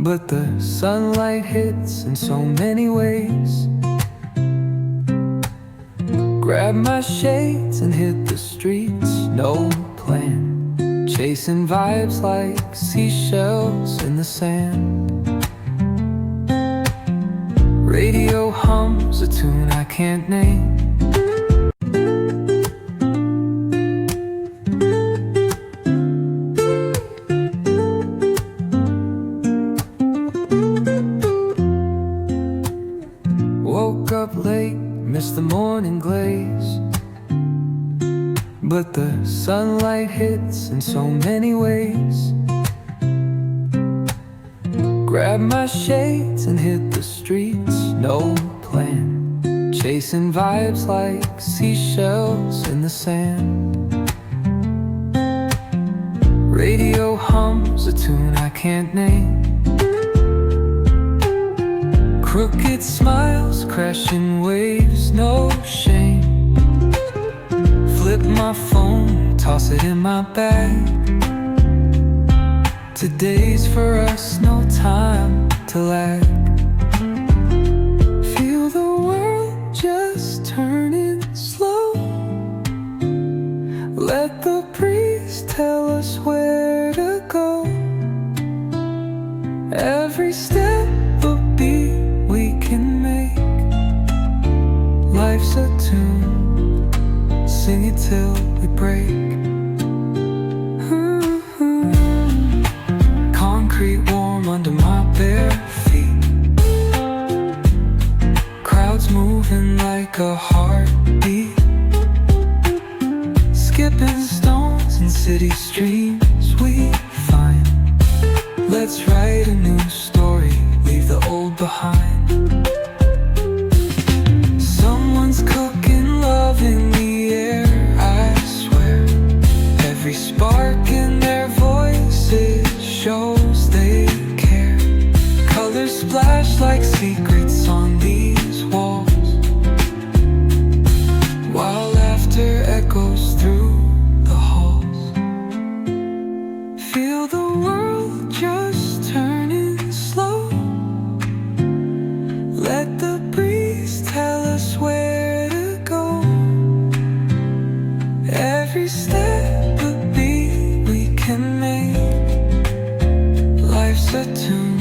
but the sunlight hits in so many ways. Grab my shades and hit the streets, no plan, chasing vibes like seashells in the sand. Radio hums a tune I can't name. Woke up late, missed the morning glaze, but the sunlight hits in so many ways. Grab my shades and hit the streets, no plan, chasing vibes like seashells in the sand. Radio hums a tune I can't name. Crooked smiles, crashing waves, no shame. Flip my phone, toss it in my bag. Today's for us, no time to lag. Feel the world just turning slow. Let the breeze tell us where to go. Every step a beat we can make. Life's a tune, sing it till we break. Concrete warm under my bare feet. Crowds moving like a heartbeat. Skipping stones in city streams we find. Let's write a new story, leave the old behind. Someone's cooking love in the air, I swear. Every spark in their voices shows they care. Colors splash like secrets on these walls, while laughter echoes through the halls. Feel the world just turning slow. Let the breeze tell us where to go. Every step a beat we can make. Life's a tune,